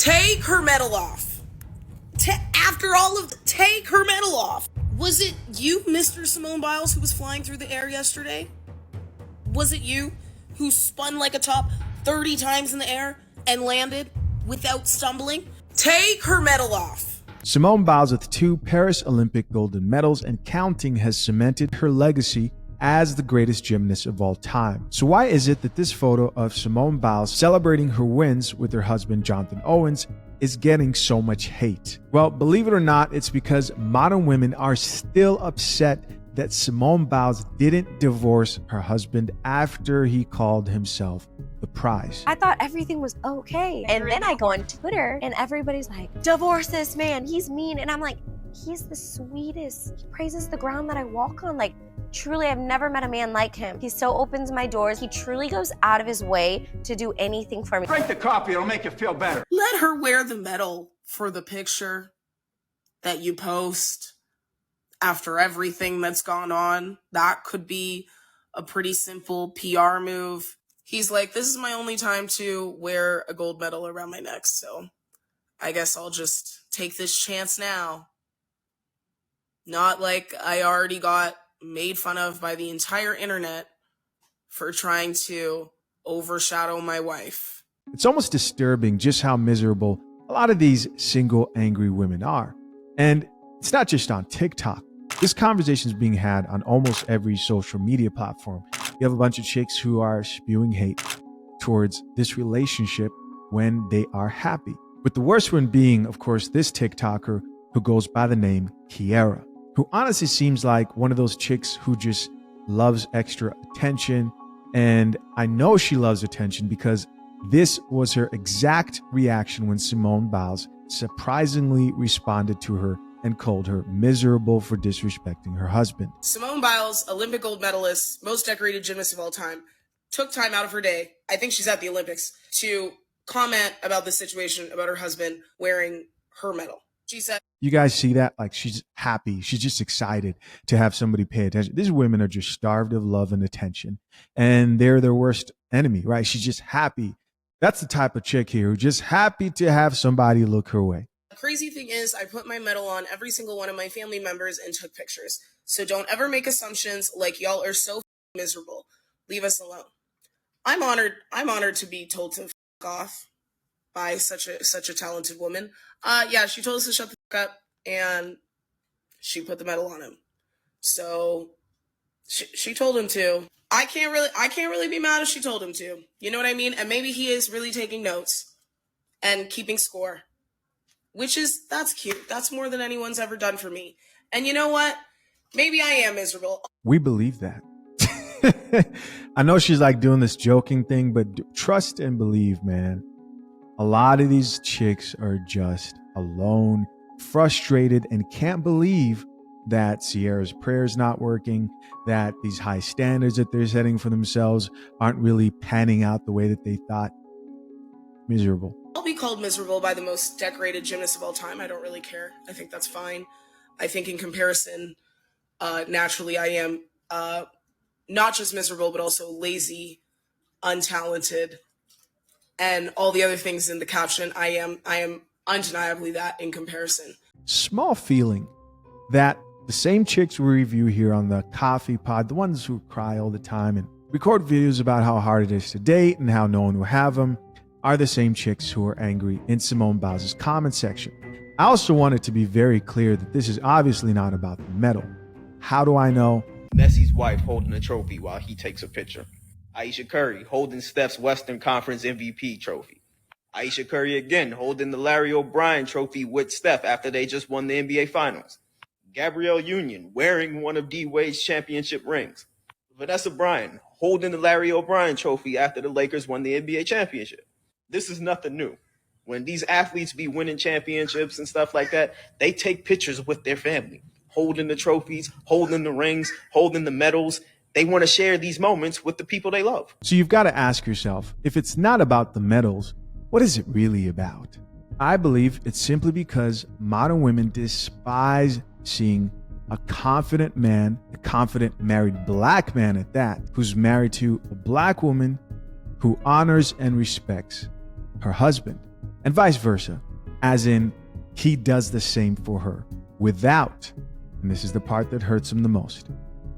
Take her medal off. After all of take her medal off. Was it you, Mr. Simone Biles, who was flying through the air yesterday? Was it you who spun like a top 30 times in the air and landed without stumbling? Take her medal off. Simone Biles, with 2 Paris Olympic golden medals and counting, has cemented her legacy as the greatest gymnast of all time. So why is it that this photo of Simone Biles celebrating her wins with her husband Jonathan Owens is getting so much hate? Well, believe it or not, it's because modern women are still upset that Simone Biles didn't divorce her husband after he called himself the prize. I thought everything was okay. And then I go on Twitter and everybody's like, divorce this man, he's mean. And I'm like, he's the sweetest. He praises the ground that I walk on. Like, truly, I've never met a man like him. He so opens my doors. He truly goes out of his way to do anything for me. Drink the coffee, it'll make you feel better. Let her wear the medal for the picture that you post after everything that's gone on. That could be a pretty simple PR move. He's like, this is my only time to wear a gold medal around my neck, so I guess I'll just take this chance now. Not like I already got made fun of by the entire internet for trying to overshadow my wife. It's almost disturbing just how miserable a lot of these single angry women are. And it's not just on TikTok. This conversation is being had on almost every social media platform. You have a bunch of chicks who are spewing hate towards this relationship when they are happy. With the worst one being, of course, this TikToker who goes by the name Kiara, who honestly seems like one of those chicks who just loves extra attention. And I know she loves attention because this was her exact reaction when Simone Biles surprisingly responded to her and called her miserable for disrespecting her husband. Simone Biles, Olympic gold medalist, most decorated gymnast of all time, took time out of her day, I think she's at the Olympics, to comment about the situation about her husband wearing her medal. She said, you guys see that? Like, she's happy. She's just excited to have somebody pay attention. These women are just starved of love and attention, and they're their worst enemy, right? She's just happy. That's the type of chick here who's just happy to have somebody look her way. The crazy thing is, I put my medal on every single one of my family members and took pictures. So don't ever make assumptions like y'all are so miserable. Leave us alone. I'm honored to be told to off by such a talented woman. Yeah, she told us to shut the up, and she put the medal on him. So she told him to. I can't really be mad if she told him to. You know what I mean? And maybe he is really taking notes and keeping score. That's cute. That's more than anyone's ever done for me. And you know what? Maybe I am miserable. We believe that. I know she's like doing this joking thing, but trust and believe, man. A lot of these chicks are just alone, frustrated, and can't believe that Sierra's prayer's not working, that these high standards that they're setting for themselves aren't really panning out the way that they thought. Miserable. I'll be called miserable by the most decorated gymnast of all time. I don't really care. I think that's fine. I think in comparison, naturally I am not just miserable, but also lazy, untalented, and all the other things in the caption. I am undeniably that in comparison. Small feeling that the same chicks we review here on the Coffee Pod, the ones who cry all the time and record videos about how hard it is to date and how no one will have them, are the same chicks who are angry in Simone Biles' comment section. I also want it to be very clear that this is obviously not about the medal. How do I know? Messi's wife holding a trophy while he takes a picture. Aisha Curry holding Steph's Western Conference MVP trophy. Aisha Curry again holding the Larry O'Brien trophy with Steph after they just won the NBA Finals. Gabrielle Union wearing one of D-Wade's championship rings. Vanessa Bryant holding the Larry O'Brien trophy after the Lakers won the NBA championship. This is nothing new. When these athletes be winning championships and stuff like that, they take pictures with their family, holding the trophies, holding the rings, holding the medals. They want to share these moments with the people they love. So you've got to ask yourself, if it's not about the medals, what is it really about? I believe it's simply because modern women despise seeing a confident man, a confident married black man at that, who's married to a black woman who honors and respects her husband. and vice versa, as in he does the same for her without, and this is the part that hurts him the most,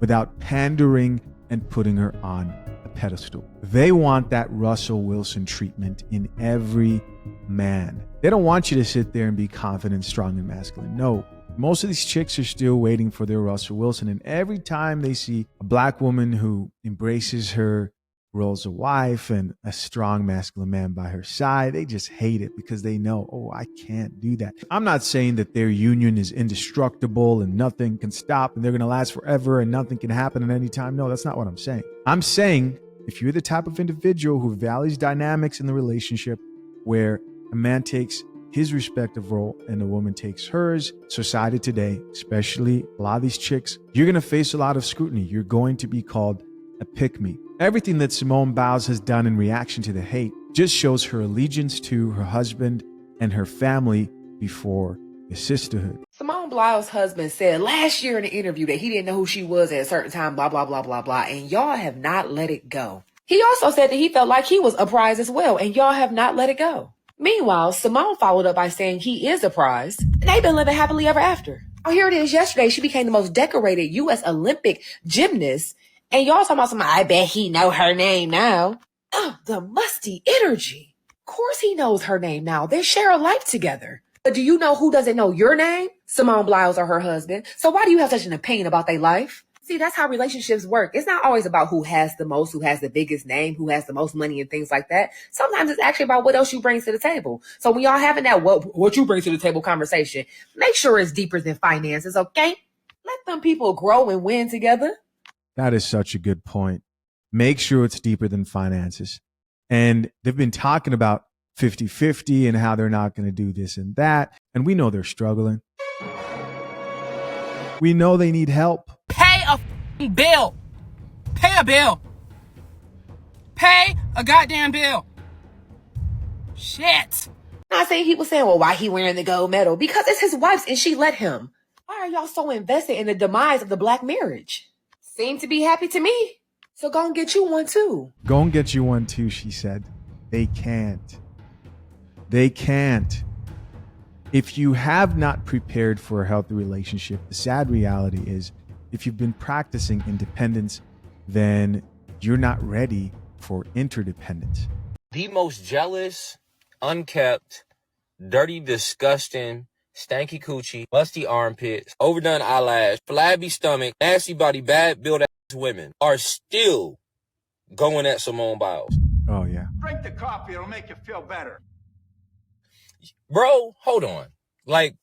without pandering and putting her on a pedestal. They want that Russell Wilson treatment in every man. They don't want you to sit there and be confident, strong, and masculine. No, most of these chicks are still waiting for their Russell Wilson. And every time they see a black woman who embraces her roles of wife and a strong masculine man by her side, they just hate it because they know, oh, I can't do that. I'm not saying that their union is indestructible and nothing can stop and they're going to last forever and nothing can happen at any time. No, that's not what I'm saying. I'm saying if you're the type of individual who values dynamics in the relationship where a man takes his respective role and a woman takes hers, society today, especially a lot of these chicks, you're going to face a lot of scrutiny. You're going to be called a pick-me. Everything that Simone Biles has done in reaction to the hate just shows her allegiance to her husband and her family before the sisterhood. Simone Biles' husband said last year in an interview that he didn't know who she was at a certain time, blah, blah, blah, blah, blah, and y'all have not let it go. He also said that he felt like he was a prize as well, and y'all have not let it go. Meanwhile, Simone followed up by saying he is a prize, and they've been living happily ever after. Oh, here it is. Yesterday, she became the most decorated U.S. Olympic gymnast, and y'all talking about somebody, I bet he know her name now. Oh, the musty energy. Of course he knows her name now. They share a life together. But do you know who doesn't know your name? Simone Biles or her husband. So why do you have such an opinion about their life? See, that's how relationships work. It's not always about who has the most, who has the biggest name, who has the most money and things like that. Sometimes it's actually about what else you bring to the table. So when y'all having that what you bring to the table conversation, make sure it's deeper than finances, okay? Let them people grow and win together. That is such a good point. Make sure it's deeper than finances. And they've been talking about 50-50 and how they're not going to do this and that. And we know they're struggling. We know they need help. Pay a bill. Pay a bill. Pay a goddamn bill. Shit. Not saying he was saying, well, why he wearing the gold medal? Because it's his wife's and she let him. Why are y'all so invested in the demise of the black marriage? Seem to be happy to me. So go and get you one too. Go and get you one too, she said. They can't. They can't. If you have not prepared for a healthy relationship, the sad reality is if you've been practicing independence, then you're not ready for interdependence. The most jealous, unkept, dirty, disgusting, stanky coochie, musty armpits, overdone eyelash, flabby stomach, nasty body, bad build ass women are still going at Simone Biles. Oh, yeah. Drink the coffee, it'll make you feel better. Bro, hold on. Like,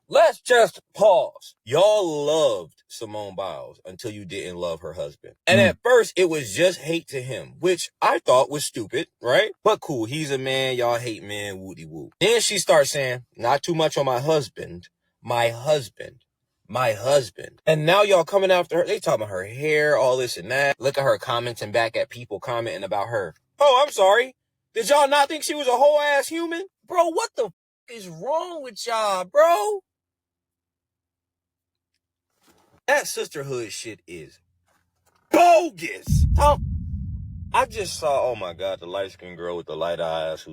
let's just pause. Y'all loved Simone Biles until you didn't love her husband. And at first, it was just hate to him, which I thought was stupid, right? But cool, he's a man, y'all hate men, woody woo. Then she starts saying, not too much on my husband, my husband, my husband. And now y'all coming after her. They talking about her hair, all this and that. Look at her commenting back at people commenting about her. Oh, I'm sorry. Did y'all not think she was a whole ass human? Bro, what the is wrong with y'all, bro? That sisterhood shit is bogus. I just saw, oh my God, the light-skinned girl with the light eyes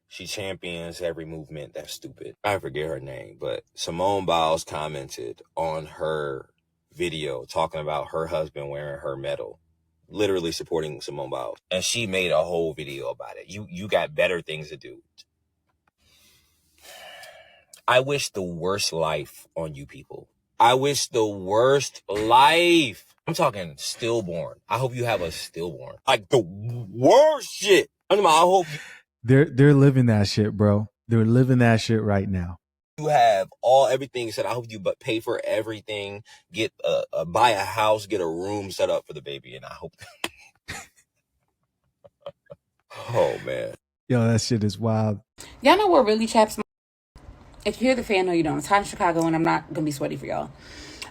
she champions every movement. That's stupid. I forget her name, but Simone Biles commented on her video talking about her husband wearing her medal, literally supporting Simone Biles. And she made a whole video about it. You got better things to do. I wish the worst life on you people. I wish the worst life. I'm talking stillborn. I hope you have a stillborn. Like the worst shit. I hope They're living that shit, bro. They're living that shit right now. you have everything set. I hope you pay for everything. Get buy a house, get a room set up for the baby, and I hope. Oh man. Yo, that shit is wild. Y'all know what really chaps my... If you're the fan, no you don't. It's hot in Chicago and I'm not going to be sweaty for y'all.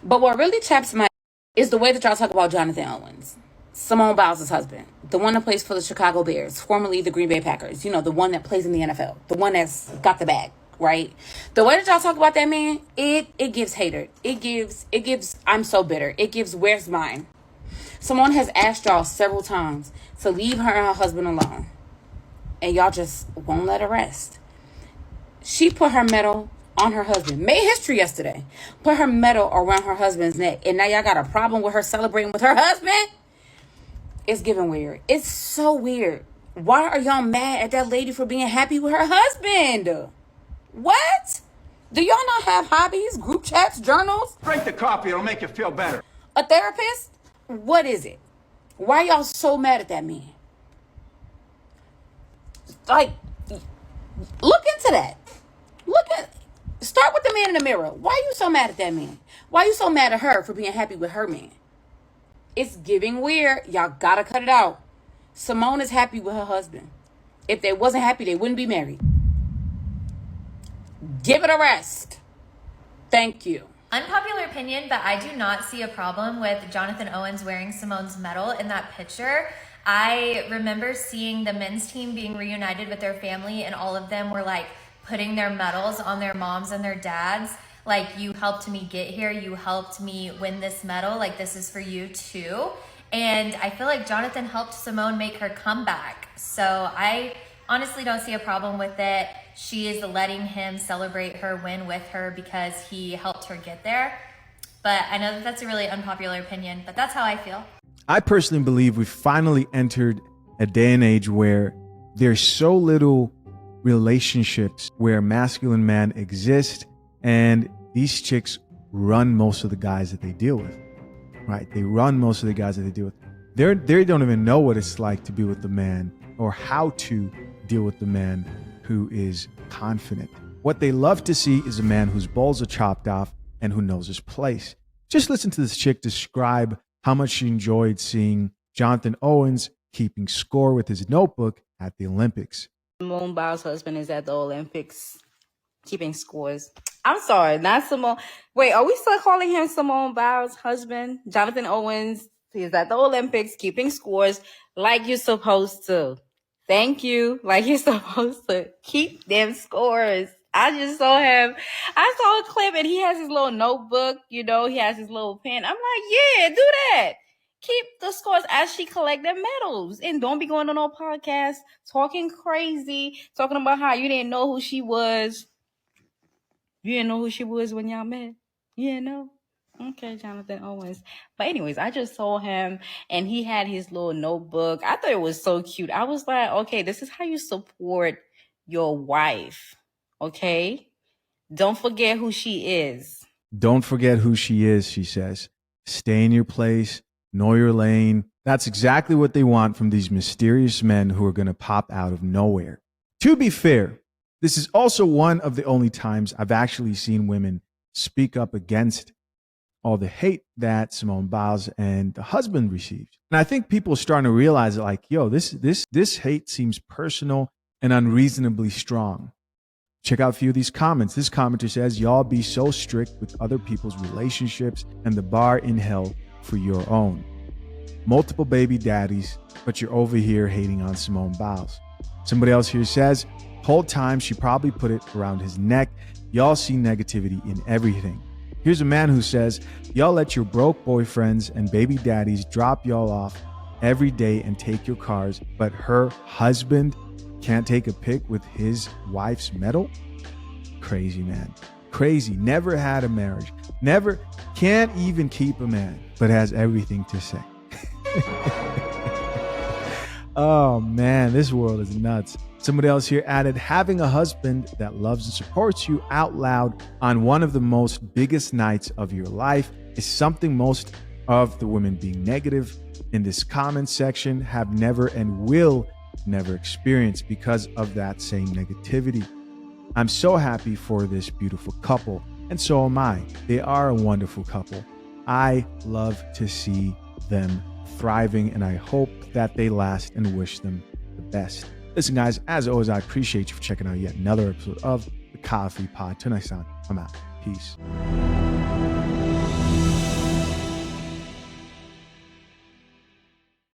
But what really chaps my is the way that y'all talk about Jonathan Owens, Simone Biles' husband, the one that plays for the Chicago Bears, formerly the Green Bay Packers. You know, the one that plays in the NFL, the one that's got the bag, right? The way that y'all talk about that man, it gives hater. It gives, I'm so bitter. It gives, where's mine? Simone has asked y'all several times to leave her and her husband alone. And y'all just won't let her rest. She put her medal on her husband. Made history yesterday. Put her medal around her husband's neck. And now y'all got a problem with her celebrating with her husband? It's giving weird. It's so weird. Why are y'all mad at that lady for being happy with her husband? What? Do y'all not have hobbies, group chats, journals? Drink the coffee, it'll make you feel better. A therapist? What is it? Why y'all so mad at that man? Like, look into that. Start with the man in the mirror. Why are you so mad at that man? Why are you so mad at her for being happy with her man? It's giving weird. Y'all gotta cut it out. Simone is happy with her husband. If they wasn't happy, they wouldn't be married. Give it a rest. Thank you. Unpopular opinion, but I do not see a problem with Jonathan Owens wearing Simone's medal in that picture. I remember seeing the men's team being reunited with their family, and all of them were like putting their medals on their moms and their dads. Like, you helped me get here. You helped me win this medal. Like, this is for you too. And I feel like Jonathan helped Simone make her comeback. So I honestly don't see a problem with it. She is letting him celebrate her win with her because he helped her get there. But I know that that's a really unpopular opinion, but that's how I feel. I personally believe we've finally entered a day and age where there's so little relationships where masculine man exists, and these chicks run most of the guys that they deal with, right? They run most of the guys that they deal with. They don't even know what it's like to be with the man or how to deal with the man who is confident. What they love to see is a man whose balls are chopped off and who knows his place. Just listen to this chick describe how much she enjoyed seeing Jonathan Owens keeping score with his notebook at the Olympics. Simone Biles' husband is at the Olympics keeping scores. I'm sorry, not Simone. Wait, are we still calling him Simone Biles' husband? Jonathan Owens is at the Olympics keeping scores like you're supposed to. Thank you. Like you're supposed to keep them scores. I just saw him. I saw a clip and he has his little notebook, he has his little pen. I'm like, yeah, do that. Keep the scores as she collect them medals. And don't be going on no podcast talking crazy, talking about how you didn't know who she was. You didn't know who she was when y'all met. You didn't know? Okay, Jonathan Owens. But anyways, I just saw him and he had his little notebook. I thought it was so cute. I was like, okay, this is how you support your wife. Okay? Don't forget who she is. Don't forget who she is, she says. Stay in your place. Know your lane. That's exactly what they want from these mysterious men who are going to pop out of nowhere. To be fair, this is also one of the only times I've actually seen women speak up against all the hate that Simone Biles and the husband received. And I think people are starting to realize that, like, yo, this hate seems personal and unreasonably strong. Check out a few of these comments. This commenter says, y'all be so strict with other people's relationships and the bar in hell for your own. Multiple baby daddies, but you're over here hating on Simone Biles. Somebody else here says, whole time she probably put it around his neck. Y'all see negativity in everything. Here's a man who says, y'all let your broke boyfriends and baby daddies drop y'all off every day and take your cars, but her husband can't take a pic with his wife's medal? Crazy, man. Crazy. Never had a marriage. Never, can't even keep a man, but has everything to say. Oh man, this world is nuts. Somebody else here added, having a husband that loves and supports you out loud on one of the most biggest nights of your life is something most of the women being negative in this comment section have never and will never experience because of that same negativity. I'm so happy for this beautiful couple, and so am I. They are a wonderful couple. I love to see them thriving, and I hope that they last and wish them the best. Listen, guys, as always, I appreciate you for checking out yet another episode of the Coffee Pod. Till next time, I'm out. Peace.